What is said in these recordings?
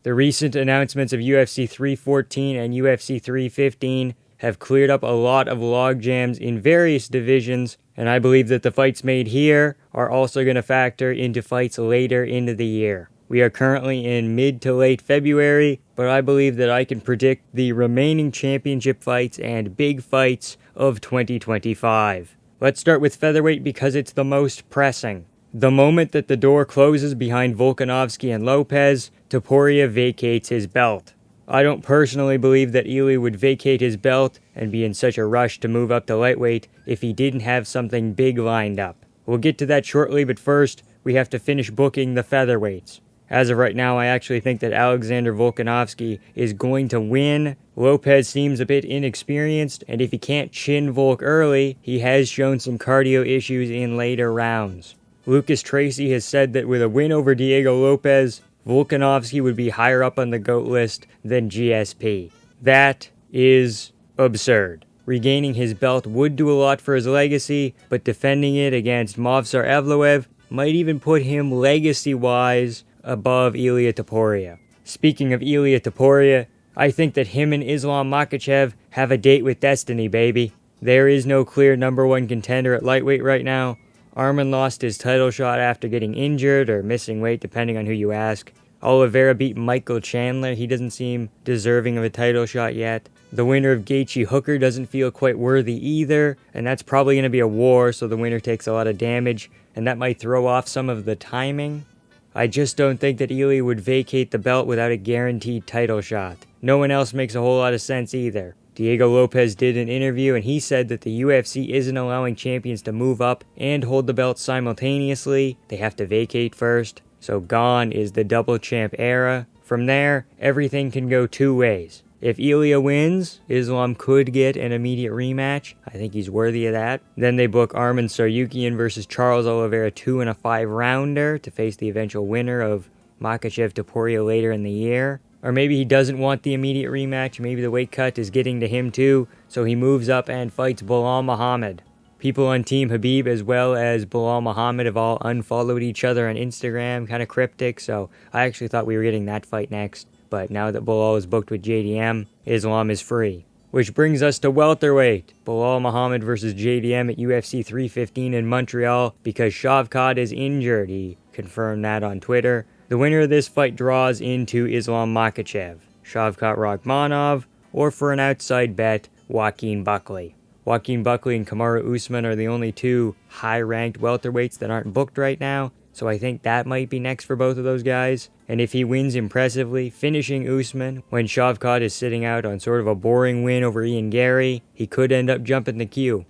The recent announcements of UFC 314 and UFC 315 have cleared up a lot of logjams in various divisions, and I believe that the fights made here are also going to factor into fights later into the year. We are currently in mid to late February, but I believe that I can predict the remaining championship fights and big fights of 2025. Let's start with featherweight because it's the most pressing. The moment that the door closes behind Volkanovski and Lopez, Topuria vacates his belt. I don't personally believe that Ilia would vacate his belt and be in such a rush to move up to lightweight if he didn't have something big lined up. We'll get to that shortly, but first, we have to finish booking the featherweights. As of right now, I actually think that Alexander Volkanovski is going to win. Lopez seems a bit inexperienced, and if he can't chin Volk early, he has shown some cardio issues in later rounds. Lucas Tracy has said that with a win over Diego Lopez, Volkanovski would be higher up on the GOAT list than GSP. That is absurd. Regaining his belt would do a lot for his legacy, but defending it against Movsar Evloev might even put him legacy-wise above Ilia Topuria. Speaking of Ilia Topuria, I think that him and Islam Makhachev have a date with destiny, baby. There is no clear number one contender at lightweight right now. Arman lost his title shot after getting injured or missing weight, depending on who you ask. Oliveira beat Michael Chandler. He doesn't seem deserving of a title shot yet. The winner of Gaethje Hooker doesn't feel quite worthy either, and that's probably going to be a war, so the winner takes a lot of damage, and that might throw off some of the timing. I just don't think that Ilia would vacate the belt without a guaranteed title shot. No one else makes a whole lot of sense either. Diego Lopez did an interview and he said that the UFC isn't allowing champions to move up and hold the belt simultaneously. They have to vacate first. So gone is the double champ era. From there, everything can go two ways. If Ilia wins, Islam could get an immediate rematch. I think he's worthy of that. Then they book Arman Tsarukyan versus Charles Oliveira 2 in a 5-rounder to face the eventual winner of Makhachev Topuria later in the year. Or maybe he doesn't want the immediate rematch. Maybe the weight cut is getting to him too, so he moves up and fights Belal Muhammad. People on Team Khabib as well as Belal Muhammad have all unfollowed each other on Instagram, kind of cryptic, so I actually thought we were getting that fight next. But now that Belal is booked with JDM, Islam is free. Which brings us to welterweight. Belal Muhammad versus JDM at UFC 315 in Montreal because Shavkat is injured. He confirmed that on Twitter. The winner of this fight draws into Islam Makhachev, Shavkat Rakhmonov, or for an outside bet, Joaquin Buckley. Joaquin Buckley and Kamaru Usman are the only two high-ranked welterweights that aren't booked right now, so I think that might be next for both of those guys. And if he wins impressively, finishing Usman when Shavkat is sitting out on sort of a boring win over Ian Gary, he could end up jumping the queue.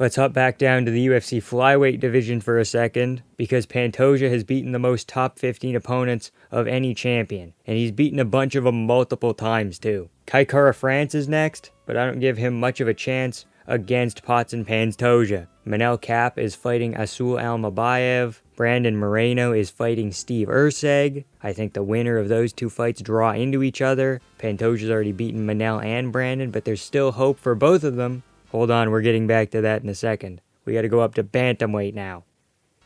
Let's hop back down to the UFC Flyweight division for a second, because Pantoja has beaten the most top 15 opponents of any champion, and he's beaten a bunch of them multiple times too. Kai Kara France is next, but I don't give him much of a chance against Pots and Pans Toja. Manel Kape is fighting Asul Almabayev. Brandon Moreno is fighting Steve Erceg. I think the winner of those two fights draw into each other. Pantoja's already beaten Manel and Brandon, but there's still hope for both of them. Hold on, we're getting back to that in a second. We gotta go up to Bantamweight now.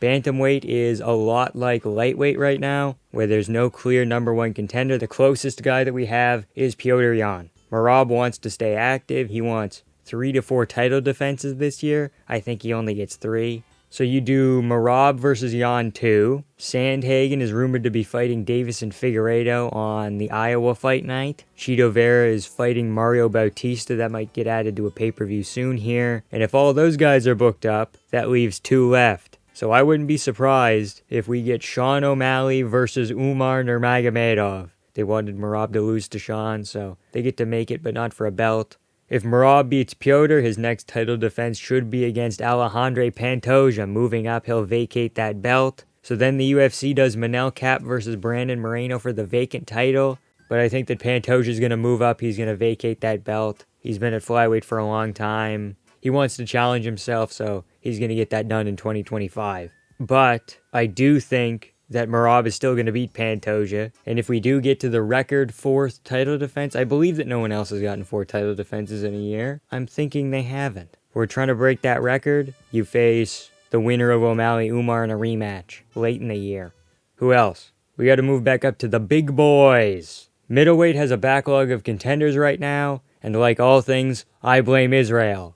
Bantamweight is a lot like lightweight right now, where there's no clear number one contender. The closest guy that we have is Petr Yan. Merab wants to stay active. He wants 3 to 4 title defenses this year. I think he only gets 3. So you do Merab versus Yan 2. Sandhagen is rumored to be fighting Davison Figueiredo on the Iowa fight night. Chito Vera is fighting Mario Bautista. That might get added to a pay-per-view soon here. And if all those guys are booked up, that leaves 2 left. So I wouldn't be surprised if we get Sean O'Malley versus Umar Nurmagomedov. They wanted Merab to lose to Sean, so they get to make it, but not for a belt. If Merab beats Petr, his next title defense should be against Alexandre Pantoja. Moving up, he'll vacate that belt. So then the UFC does Manel Kape versus Brandon Moreno for the vacant title. But I think that Pantoja's going to move up. He's going to vacate that belt. He's been at flyweight for a long time. He wants to challenge himself, so he's going to get that done in 2025. But I do think that Merab is still going to beat Pantoja. And if we do get to the record 4th title defense, I believe that no one else has gotten 4 title defenses in a year. I'm thinking they haven't. We're trying to break that record. You face the winner of O'Malley Umar in a rematch late in the year. Who else? we got to move back up to the big boys. Middleweight has a backlog of contenders right now, and like all things, I blame Israel.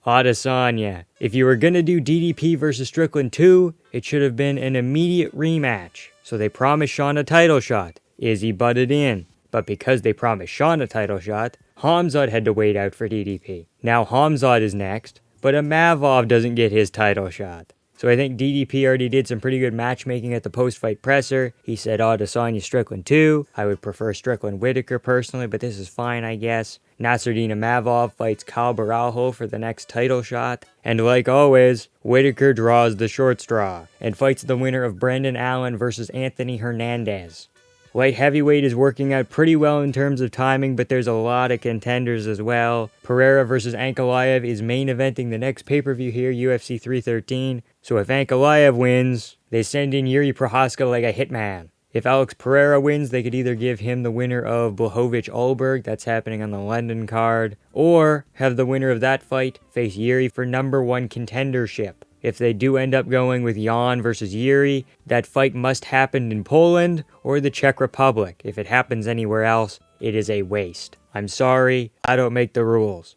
Adesanya. If you were going to do DDP versus Strickland 2, it should have been an immediate rematch. So they promised Sean a title shot. Izzy butted in. But because they promised Sean a title shot, Khamzat had to wait out for DDP. Now Khamzat is next, but Imavov doesn't get his title shot. So I think DDP already did some pretty good matchmaking at the post-fight presser. He said, Adesanya Strickland 2. I would prefer Strickland Whitaker personally, but this is fine, I guess. Nasruddin Imavov fights Kyle Baralho for the next title shot. And like always, Whitaker draws the short straw and fights the winner of Brendan Allen versus Anthony Hernandez. Light heavyweight is working out pretty well in terms of timing, but there's a lot of contenders as well. Pereira versus Ankalaev is main eventing the next pay-per-view here, UFC 313. So if Ankalaev wins, they send in Yuri Prohaska like a hitman. If Alex Pereira wins, they could either give him the winner of Blachowicz-Ulberg, that's happening on the London card, or have the winner of that fight face Yuri for number one contendership. If they do end up going with Jan versus Yuri, that fight must happen in Poland or the Czech Republic. If it happens anywhere else, it is a waste. I'm sorry, I don't make the rules.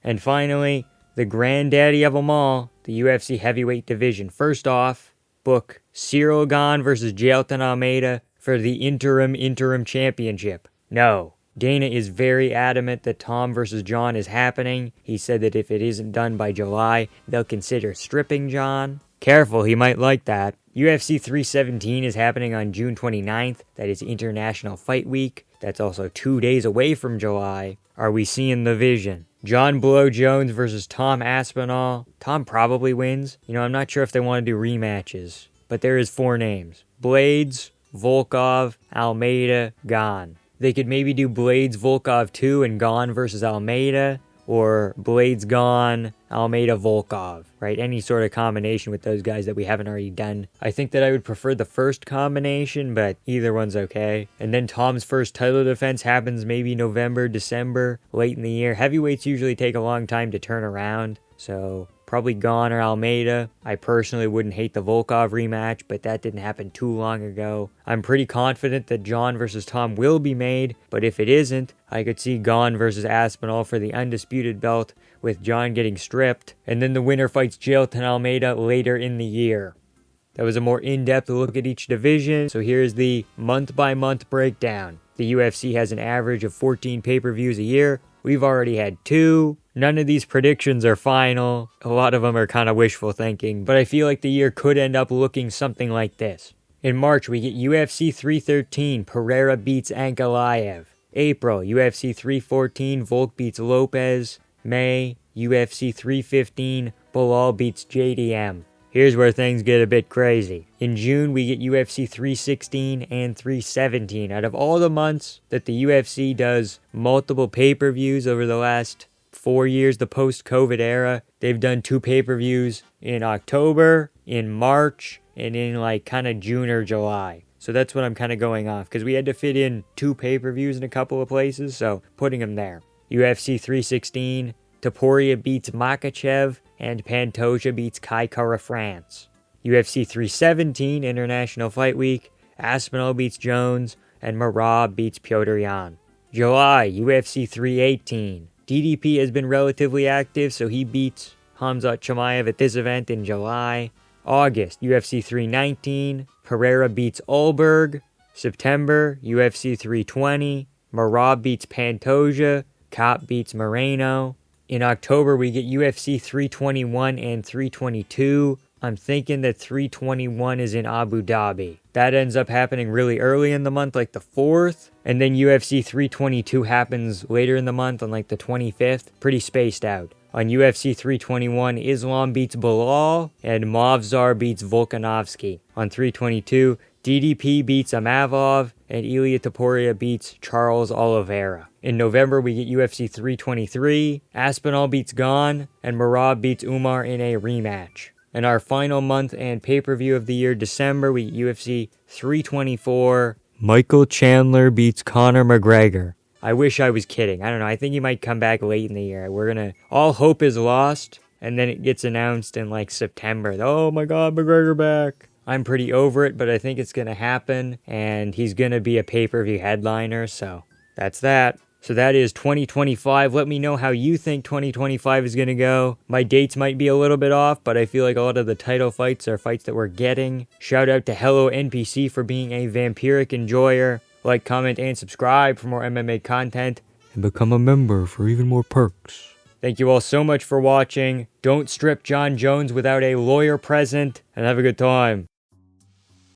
And finally, the granddaddy of them all, the UFC heavyweight division. First off, book Cyril Gane versus Jailton Almeida for the interim championship. No. Dana is very adamant that Tom versus Jon is happening. He said that if it isn't done by July, they'll consider stripping Jon. Careful, he might like that. UFC 317 is happening on June 29th. That is International Fight Week. That's also 2 days away from July. Are we seeing the vision? John Blow Jones versus Tom Aspinall. Tom probably wins. I'm not sure if they want to do rematches. But there is 4 names. Blades, Volkov, Almeida, Gane. They could maybe do Blades Volkov 2 and Gane versus Almeida, or Blades Gane, Almeida Volkov, right? Any sort of combination with those guys that we haven't already done. I think that I would prefer the first combination, but either one's okay. And then Tom's first title defense happens maybe November, December, late in the year. Heavyweights usually take a long time to turn around, so probably Gane or Almeida. I personally wouldn't hate the Volkov rematch, but that didn't happen too long ago. I'm pretty confident that Jon versus Tom will be made, but if it isn't, I could see Gane versus Aspinall for the undisputed belt, with Jon getting stripped, and then the winner fights Jailton Almeida later in the year. That was a more in-depth look at each division, so here's the month-by-month breakdown. The UFC has an average of 14 pay-per-views a year. We've already had 2. None of these predictions are final. A lot of them are kind of wishful thinking, but I feel like the year could end up looking something like this. In March, we get UFC 313, Pereira beats Ankalaev. April, UFC 314, Volk beats Lopez. May, UFC 315, Bilal beats JDM. Here's where things get a bit crazy. In June, we get UFC 316 and 317. Out of all the months that the UFC does multiple pay-per-views over the last 4 years, the post-COVID era, they've done 2 pay-per-views in October, in March, and in kind of June or July. So that's what I'm kind of going off, because we had to fit in 2 pay-per-views in a couple of places, so putting them there. UFC 316, Topuria beats Makhachev, and Pantoja beats Kai Kara France. UFC 317, International Fight Week, Aspinall beats Jones, and Merab beats Petr Yan. July, UFC 318. DDP has been relatively active, so he beats Khamzat Chimaev at this event in July. August, UFC 319, Pereira beats Ulberg. September, UFC 320, Merab beats Pantoja, Kopp beats Moreno. In October, we get UFC 321 and 322. I'm thinking that 321 is in Abu Dhabi. That ends up happening really early in the month, like the 4th. And then UFC 322 happens later in the month on the 25th. Pretty spaced out. On UFC 321, Islam beats Bilal and Movsar beats Volkanovski. On 322, DDP beats Imavov and Ilia Topuria beats Charles Oliveira. In November, we get UFC 323, Aspinall beats Gane, and Merab beats Umar in a rematch. In our final month and pay-per-view of the year, December, we get UFC 324, Michael Chandler beats Conor McGregor. I wish I was kidding. I don't know. I think he might come back late in the year. All hope is lost, and then it gets announced in September. Oh my God, McGregor back. I'm pretty over it, but I think it's going to happen, and he's going to be a pay-per-view headliner, so that's that. So that is 2025. Let me know how you think 2025 is going to go. My dates might be a little bit off, but I feel like a lot of the title fights are fights that we're getting. Shout out to Hello NPC for being a vampiric enjoyer. Like, comment, and subscribe for more MMA content. And become a member for even more perks. Thank you all so much for watching. Don't strip Jon Jones without a lawyer present, and have a good time.